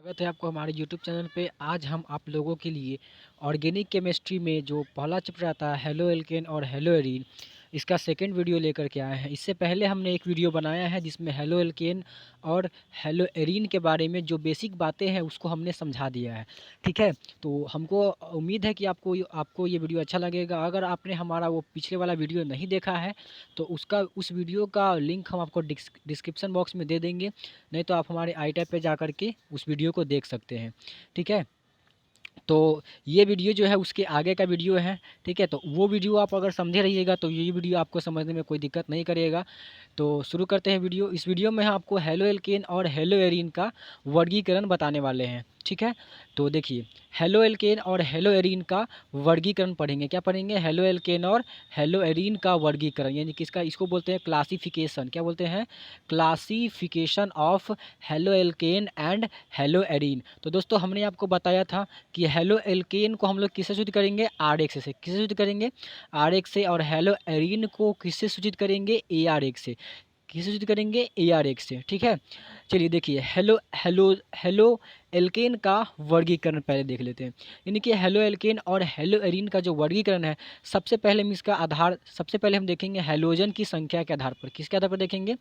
स्वागत है आपको हमारे यूट्यूब चैनल पे। आज हम आप लोगों के लिए ऑर्गेनिक केमिस्ट्री में जो पहला चैप्टर आता है हेलो एल्केन और हेलो एरीन, इसका सेकंड वीडियो लेकर के आए हैं। इससे पहले हमने एक वीडियो बनाया है जिसमें हेलो एल्केन और हेलो एरीन के बारे में जो बेसिक बातें हैं उसको हमने समझा दिया है। ठीक है, तो हमको उम्मीद है कि आपको ये वीडियो अच्छा लगेगा। अगर आपने हमारा वो पिछले वाला वीडियो नहीं देखा है तो उस वीडियो का लिंक हम आपको डिस्क्रिप्शन बॉक्स में दे देंगे, नहीं तो आप हमारे आई टैब पे जा कर के उस वीडियो को देख सकते हैं। ठीक है, तो ये वीडियो जो है उसके आगे का वीडियो है। ठीक है, तो वो वीडियो आप अगर समझे रहिएगा तो ये वीडियो आपको समझने में कोई दिक्कत नहीं करेगा। तो शुरू करते हैं वीडियो। इस वीडियो में हम आपको हेलो एल्केन और हेलो एरीन का वर्गीकरण बताने वाले हैं। ठीक है, तो देखिए, हेलो एल्केन और हेलो एरीन का वर्गीकरण पढ़ेंगे। क्या पढ़ेंगे? हेलो एल्केन और हेलो एरीन का वर्गीकरण, यानी कि इसको बोलते हैं क्लासिफिकेशन। क्या बोलते हैं? Classification of halo alkane and hello arene. तो दोस्तों, हमने आपको बताया था कि हेलो एल्केन को हम लोग किससे सूचित करेंगे? आर एक्स से। किससे सूचित करेंगे? आर एक्स से। और हेलो एरीन को किससे सूचित करेंगे? ए आर एक्स से। किससे सूचित करेंगे? ए आर एक्स से। ठीक है, चलिए देखिए, हेलो हेलो हेलो एल्केन का वर्गीकरण पहले देख लेते हैं। यानी कि हेलो एल्केन और हेलो एरीन का जो वर्गीकरण है, सबसे पहले हम देखेंगे हैलोजन की संख्या के आधार पर। किसके आधार पर देखेंगे?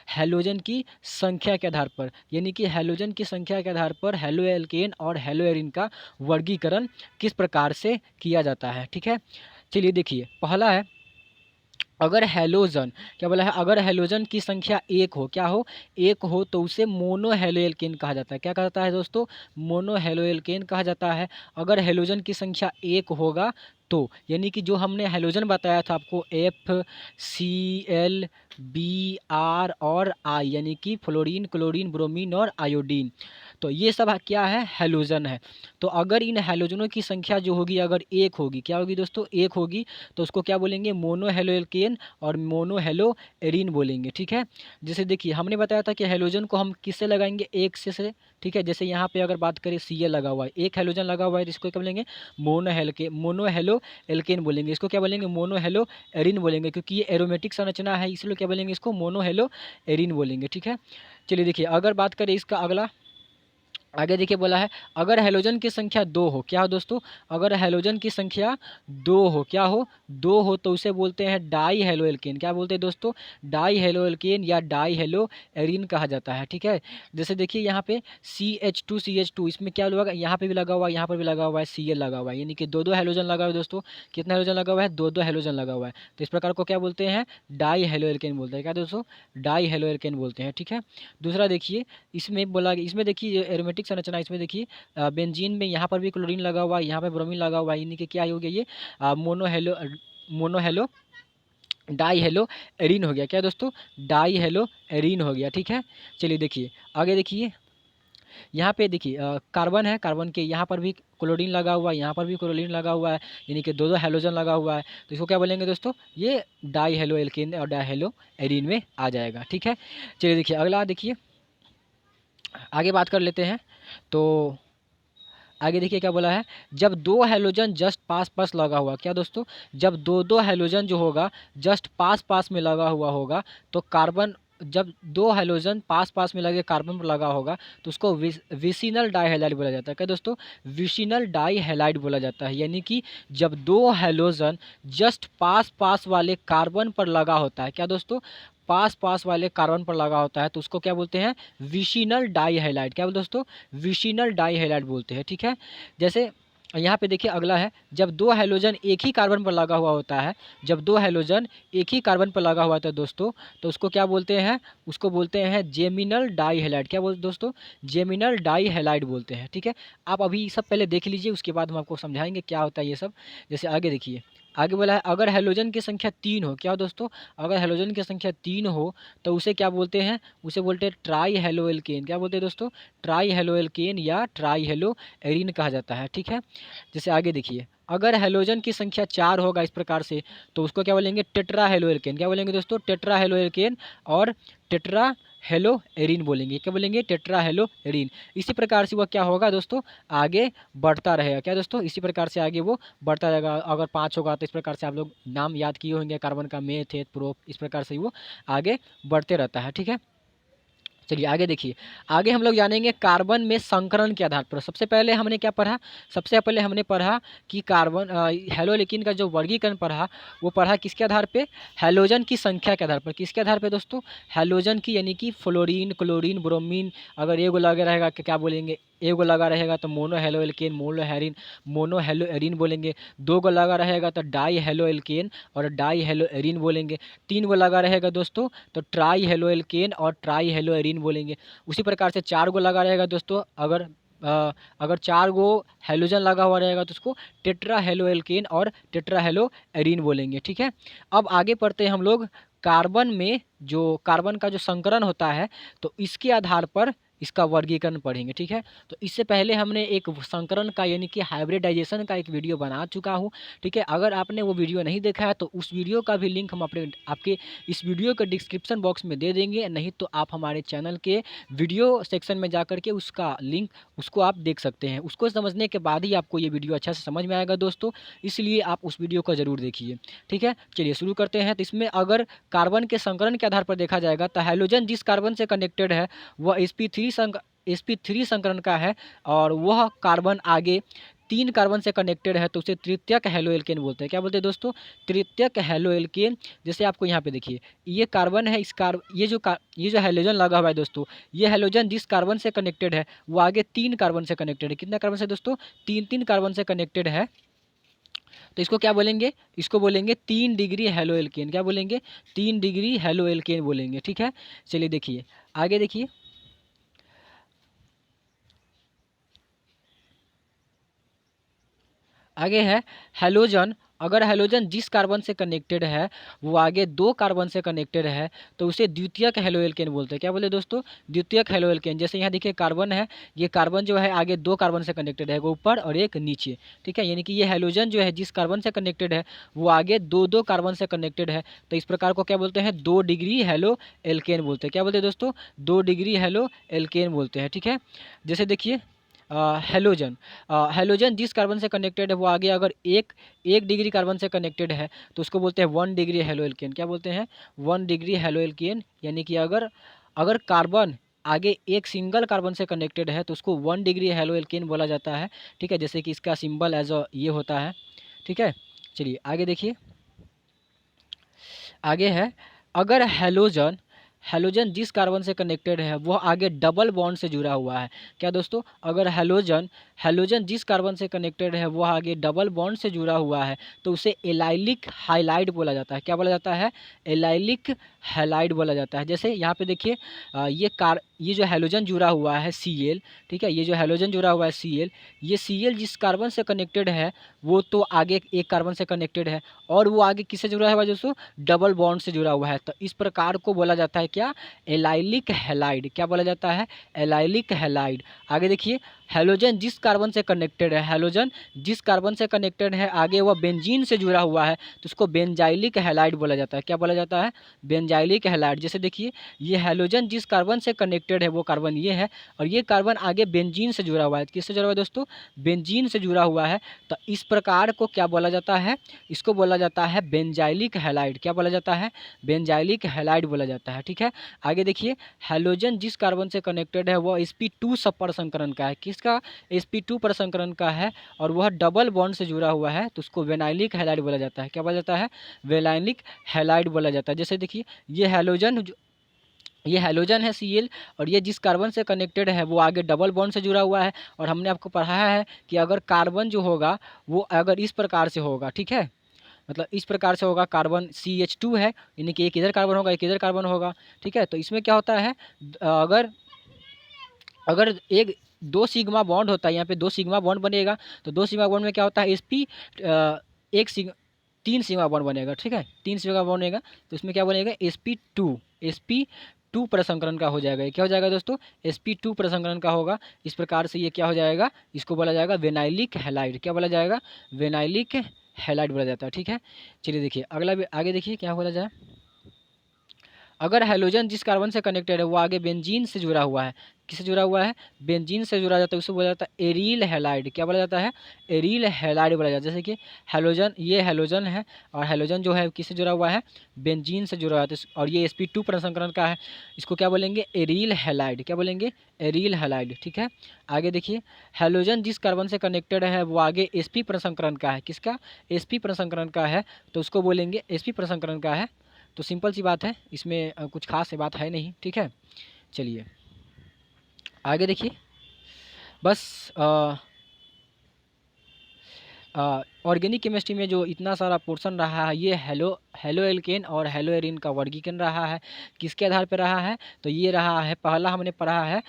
हैलोजन की संख्या के आधार पर। यानी कि हैलोजन की संख्या के आधार पर हेलो एल्केन और हेलो एरीन का वर्गीकरण किस प्रकार से किया जाता है। ठीक है, चलिए देखिए, पहला है, अगर हैलोजन, क्या बोला है? अगर हैलोजन की संख्या एक हो, क्या हो? एक हो, तो उसे मोनो हेलो एल्केन कहा जाता है। क्या कहा जाता है दोस्तों? मोनो हेलो एल्केन कहा जाता है। अगर हैलोजन की संख्या एक होगा तो, यानी कि जो हमने हैलोजन बताया था आपको, FCl, Br और आई, यानी कि फ्लोरीन, क्लोरीन, ब्रोमीन और आयोडीन, तो ये सब क्या है? हैलोजन है। तो अगर इन हैलोजनों की संख्या जो होगी, अगर एक होगी, क्या होगी दोस्तों? एक होगी, तो उसको क्या बोलेंगे? मोनो हेलो एल्केन और मोनो हेलो एरीन बोलेंगे। ठीक है, जैसे देखिए, हमने बताया था कि हैलोजन को हम किससे लगाएंगे? एक से। ठीक है, जैसे यहाँ पे अगर बात करें, Cl लगा हुआ है, एक हैलोजन लगा हुआ है, तो इसको क्या बोलेंगे? मोनो हेलो एल्केन बोलेंगे। इसको क्या बोलेंगे? मोनो हेलो एरीन बोलेंगे, क्योंकि ये एरोमेटिक संरचना है, इसलिए क्या बोलेंगे? इसको मोनो हेलो एरीन बोलेंगे। ठीक है, चलिए देखिए, अगर बात करें इसका अगला, आगे देखिए, बोला है अगर हैलोजन की संख्या दो हो। क्या हो दोस्तों? अगर हैलोजन की संख्या दो हो, क्या हो? दो हो, तो उसे बोलते हैं डाई हेलो एल्केन। क्या बोलते हैं दोस्तों? डाई हेलो एल्केन या डाई हेलो एरीन कहा जाता है। ठीक है, जैसे देखिए यहाँ पे CH2, इसमें क्या लगा? यहाँ पे भी लगा हुआ है, यहाँ पर भी लगा हुआ है, Cl लगा हुआ है, यानी कि दो दो हैलोजन लगा हुआ है दोस्तों। कितना हैलोजन लगा हुआ है? दो दो हैलोजन लगा हुआ है। तो इस प्रकार को क्या बोलते हैं? डाई हेलो एल्केन बोलते हैं। क्या दोस्तों? डाई हेलो एल्केन बोलते हैं। ठीक है, दूसरा देखिए, इसमें बोला, इसमें देखिए एरोमेटिक संरचना, इसमें देखिए बेंजीन में यहाँ पर भी क्लोरीन लगा हुआ है, यहाँ पर ब्रोमीन लगा हुआ है, यानी कि क्या हो गया? ये mono hello die hello arene हो गया। क्या दोस्तों? डाई हेलो एरीन हो गया। ठीक है, चलिए देखिए, आगे देखिए, यहाँ पे देखिए कार्बन है, कार्बन के यहाँ पर भी क्लोरीन लगा हुआ है, यहाँ पर भी क्लोरीन लगा हुआ है, यानी कि दो दो हेलोजन लगा हुआ है, तो इसको क्या बोलेंगे दोस्तों? ये डाई हेलो एल्केन और डाई हेलो एरीन में आ जाएगा। ठीक है, चलिए देखिए, अगला देखिए, आगे बात कर लेते हैं। तो आगे देखिए क्या बोला है, जब दो हैलोजन जस्ट पास पास लगा हुआ, क्या दोस्तों? जब दो दो हैलोजन जो होगा जस्ट पास पास में लगा हुआ होगा, तो कार्बन, जब दो हैलोजन पास पास में लगे कार्बन पर लगा होगा, तो उसको विसिनल डाईहैलाइड बोला जाता है। क्या दोस्तों? विसिनल डाईहैलाइड बोला जाता है। यानी कि जब दो हैलोजन जस्ट पास पास वाले कार्बन पर लगा होता है, क्या दोस्तों? पास पास वाले कार्बन पर लगा होता है, तो उसको क्या बोलते हैं? विसिनल डाईहैलाइड। क्या बोलते दोस्तों? विसिनल डाईहैलाइड बोलते हैं। ठीक है, जैसे यहाँ पे देखिए, अगला है, जब दो हैलोजन एक ही कार्बन पर लगा हुआ होता है, जब दो हैलोजन एक ही कार्बन पर लगा हुआ होता है दोस्तों, तो उसको क्या बोलते हैं? उसको बोलते हैं जेमिनल डाईहैलाइड। क्या बोलते दोस्तों? जेमिनल डाईहैलाइड बोलते हैं। ठीक है, आप अभी सब पहले देख लीजिए, उसके बाद हम आपको समझाएंगे क्या होता है ये सब। जैसे आगे देखिए, आगे बोला है, अगर हैलोजन की संख्या तीन हो, क्या हो दोस्तों? अगर हैलोजन की संख्या तीन हो, तो उसे क्या बोलते हैं? उसे बोलते हैं ट्राई हेलो एल्केन। क्या बोलते हैं दोस्तों? ट्राई हेलो एल्केन या ट्राई हेलो एरीन कहा जाता है। ठीक है, जैसे आगे देखिए, अगर हैलोजन की संख्या चार होगा इस प्रकार से, तो उसको क्या बोलेंगे? Tetra halo alkane. क्या बोलेंगे दोस्तों? टेट्रा हेलो एल्केन और टेट्रा हेलो एरीन बोलेंगे। क्या बोलेंगे? Tetra hello arene. इसी प्रकार से वह क्या होगा दोस्तों? आगे बढ़ता रहेगा। क्या दोस्तों? इसी प्रकार से आगे वो बढ़ता रहेगा। अगर पाँच होगा तो इस प्रकार से आप लोग नाम याद किए होंगे, कार्बन का मेथ, एथ, प्रोप, इस प्रकार से वो आगे बढ़ते रहता है। ठीक है, चलिए आगे देखिए। आगे हम लोग जानेंगे कार्बन में संकरण के आधार पर। सबसे पहले हमने क्या पढ़ा? सबसे पहले हमने पढ़ा कि कार्बन हैलोलिकिन का जो वर्गीकरण पढ़ा, वो पढ़ा किसके आधार पे? हैलोजन की संख्या के आधार पर। किसके आधार पे दोस्तों? हैलोजन की, यानी कि फ्लोरीन, क्लोरीन, ब्रोमीन। अगर एगो लगा रहेगा क्या बोलेंगे? एगो लगा रहेगा तो मोनो हैलोएल्केन, मोनो हैलोएरीन बोलेंगे। दो गो लगा रहेगा तो डाई हैलोएल्केन और डाई हैलोएरीन बोलेंगे। तीन गो लगा रहेगा दोस्तों तो ट्राई हेलोएल्केन और ट्राई हेलोएरीन बोलेंगे। उसी प्रकार से चार गो लगा रहेगा दोस्तों, अगर चार गो हेलोजन लगा हुआ रहेगा तो उसको टेट्रा हेलोएल्केन और टेट्रा हेलोएरीन बोलेंगे। ठीक है, अब आगे पढ़ते हैं हम लोग। कार्बन में जो कार्बन का जो संकरण होता है तो इसके आधार पर इसका वर्गीकरण पढ़ेंगे। ठीक है, तो इससे पहले हमने एक संकरण का यानी कि हाइब्रिडाइजेशन का एक वीडियो बना चुका हूँ। ठीक है, अगर आपने वो वीडियो नहीं देखा है तो उस वीडियो का भी लिंक हम अपने आपके इस वीडियो के डिस्क्रिप्शन बॉक्स में दे देंगे, नहीं तो आप हमारे चैनल के वीडियो सेक्शन में जा करके उसका लिंक उसको आप देख सकते हैं। उसको समझने के बाद ही आपको ये वीडियो अच्छा से समझ में आएगा दोस्तों, इसलिए आप उस वीडियो को ज़रूर देखिए। ठीक है, चलिए शुरू करते हैं। तो इसमें अगर कार्बन के संकरण के आधार पर देखा जाएगा तो हैलोजन जिस कार्बन से कनेक्टेड है वह sp3 संकरण का है, और वह कार्बन आगे तीन कार्बन से कनेक्टेड है तो उसे तृतीयक हेलोएल्केन बोलते हैं। क्या बोलते हैं दोस्तों? तृतीयक हेलोएल्केन। जैसे आपको यहाँ पे देखिए, ये कार्बन है, ये जो हैलोजन लगा हुआ है दोस्तों, ये हैलोजन जिस कार्बन से कनेक्टेड है वो आगे तीन कार्बन से कनेक्टेड है। कितना कार्बन से दोस्तों? तीन तीन कार्बन से कनेक्टेड है। तो इसको क्या बोलेंगे? इसको बोलेंगे 3 डिग्री हेलोएल्केन। क्या बोलेंगे? 3 डिग्री हेलोएल्केन बोलेंगे। ठीक है, चलिए देखिए आगे देखिए। आगे है हैलोजन। अगर हैलोजन जिस कार्बन से कनेक्टेड है वो आगे दो कार्बन से कनेक्टेड है तो उसे द्वितीयक हेलोएल्केन बोलते हैं। क्या बोले दोस्तों? द्वितीयक हेलोएल्केन। जैसे यहाँ देखिए कार्बन है, ये कार्बन जो है आगे दो कार्बन से कनेक्टेड है, एक ऊपर और एक नीचे। ठीक है, यानी कि ये हैलोजन जो है जिस कार्बन से कनेक्टेड है वो आगे दो दो कार्बन से कनेक्टेड है, तो इस प्रकार को क्या बोलते हैं? 2 डिग्री हेलो एल्केन बोलते हैं। क्या बोलते हैं दोस्तों? 2 डिग्री हेलो एल्केन बोलते हैं। ठीक है, जैसे देखिए हैलोजन हैलोजन जिस कार्बन से कनेक्टेड है वो आगे अगर एक एक डिग्री कार्बन से कनेक्टेड है तो उसको बोलते हैं 1 डिग्री हेलोएल्केन। क्या बोलते हैं? 1 डिग्री हेलोएल्केन। यानी कि अगर अगर कार्बन आगे एक सिंगल कार्बन से कनेक्टेड है तो उसको 1 डिग्री हेलोएल्केन बोला जाता है। ठीक है, जैसे कि इसका सिंबल एज अ ये होता है। ठीक है, चलिए आगे देखिए। आगे है अगर हैलोजन हैलोजन जिस कार्बन से कनेक्टेड है वह आगे डबल बॉन्ड से जुड़ा हुआ है। क्या दोस्तों? अगर हैलोजन हैलोजन जिस कार्बन से कनेक्टेड है वह आगे डबल बॉन्ड से जुड़ा हुआ है तो उसे एलाइलिक हाइलाइड बोला जाता है। क्या बोला जाता है? एलाइलिक हैलाइड बोला जाता है। जैसे यहाँ पे देखिए ये जो हैलोजन जुड़ा हुआ है Cl। ठीक है, ये जो हैलोजन जुड़ा हुआ है Cl, ये Cl जिस कार्बन से कनेक्टेड है वो तो आगे एक कार्बन से कनेक्टेड है और वो आगे किससे जुड़ा हुआ है दोस्तों? डबल बॉन्ड से जुड़ा हुआ है। तो इस प्रकार को बोला जाता है क्या? Allylic halide. क्या बोला जाता है? Allylic halide. आगे देखिए हैलोजन जिस कार्बन से कनेक्टेड है हैलोजन जिस कार्बन से कनेक्टेड है आगे वह बेंजीन से जुड़ा हुआ है तो उसको बेंजाइलिक हैलाइड बोला जाता है। क्या बोला जाता है? Benzylic halide. जैसे देखिए ये हैलोजन जिस कार्बन से कनेक्टेड है वो कार्बन ये है और ये कार्बन आगे बेंजीन से जुड़ा हुआ है। किससे जुड़ा हुआ है दोस्तों? बेंजीन से जुड़ा हुआ है। तो इस प्रकार को क्या बोला जाता है? इसको बोला जाता है बेंजाइलिक हैलाइड। क्या बोला जाता है? बेंजाइलिक हैलाइड बोला जाता है। ठीक है, आगे देखिए हैलोजन जिस कार्बन से कनेक्टेड है वह sp2 सब परसंकरण का है। किसका? sp2 परसंकरण का है और वह डबल बॉन्ड से जुड़ा हुआ है तो उसको वेनाइलिक हैलाइड बोला जाता है। क्या बोला जाता है? वेनाइलिक हैलाइड बोला जाता है। जैसे देखिए ये हैलोजन है Cl और ये जिस कार्बन से कनेक्टेड है वो आगे डबल बॉन्ड से जुड़ा हुआ है और हमने आपको पढ़ाया है कि अगर कार्बन जो होगा वो अगर इस प्रकार से होगा, ठीक है, मतलब इस प्रकार से होगा, कार्बन CH2 है यानी कि एक इधर कार्बन होगा एक इधर कार्बन होगा। ठीक है, तो इसमें क्या होता है? अगर अगर एक दो सिग्मा बॉन्ड होता है, यहाँ पे दो सिग्मा बॉन्ड बनेगा तो दो सिग्मा बॉन्ड में क्या होता है? एक सिग्मा तीन सिग्मा बॉन्ड बनेगा। ठीक है, तीन सिग्मा बॉन्ड बनेगा तो इसमें क्या बनेगा? sp2 प्रसंकरण का हो जाएगा। ये क्या हो जाएगा दोस्तों? sp2 प्रसंकरण का होगा। इस प्रकार से ये क्या हो जाएगा? इसको बोला जाएगा वेनाइलिक हैलाइड। क्या बोला जाएगा? वेनाइलिक हैलाइड बोला जाता है। ठीक है, चलिए देखिए अगला आगे देखिए क्या बोला जाए। अगर हैलोजन जिस कार्बन से कनेक्टेड है वो आगे बेंजीन से जुड़ा हुआ है, किससे जुड़ा हुआ है, बेंजीन से जुड़ा जाता है, उसे बोला जाता है एरील हैलाइड। क्या बोला जाता है, एरील हैलाइड बोला जाता है। जैसे कि हैलोजन, ये हैलोजन है और हैलोजन जो है किससे जुड़ा हुआ है, बेंजीन से जुड़ा हुआ है, और ये sp2 प्रसंकरण का है, इसको क्या बोलेंगे, एरील हैलाइड। क्या बोलेंगे, एरील हैलाइड। ठीक है, आगे देखिए, हैलोजन जिस कार्बन से कनेक्टेड है वो आगे sp प्रसंकरण का है, किसका, sp प्रसंकरण का है, तो उसको बोलेंगे sp प्रसंकरण का है। तो सिंपल सी बात है, इसमें कुछ खास बात है नहीं। ठीक है, चलिए आगे देखिए। बस ऑर्गेनिक केमिस्ट्री में जो इतना सारा पोर्शन रहा है ये हेलो एल्केन और हेलो एरीन का वर्गीकरण रहा है। किसके आधार पर रहा है, तो ये रहा है, पहला हमने पढ़ा है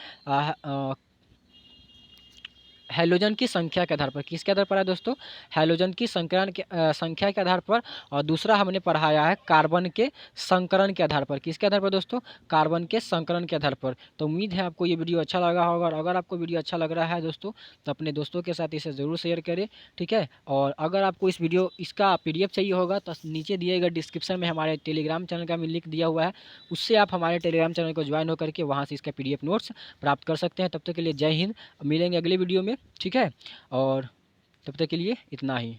हैलोजन की संख्या के आधार पर। किसके आधार पर है दोस्तों, हैलोजन की संख्या के आधार पर। और दूसरा हमने पढ़ाया है कार्बन के संकरण के आधार पर। किसके आधार पर दोस्तों, कार्बन के संकरण के आधार पर। तो उम्मीद है आपको ये वीडियो अच्छा लगा होगा, और अगर आपको वीडियो अच्छा लग रहा है दोस्तों तो अपने दोस्तों के साथ इसे ज़रूर शेयर करें। ठीक है, और अगर आपको इसका PDF चाहिए होगा तो नीचे दिए गए डिस्क्रिप्शन में हमारे टेलीग्राम चैनल का भी लिंक दिया हुआ है, उससे आप हमारे टेलीग्राम चैनल को ज्वाइन होकर के वहाँ से इसका PDF नोट्स प्राप्त कर सकते हैं। तब तक के लिए जय हिंद, मिलेंगे अगले वीडियो में। ठीक है, और तब तक के लिए इतना ही।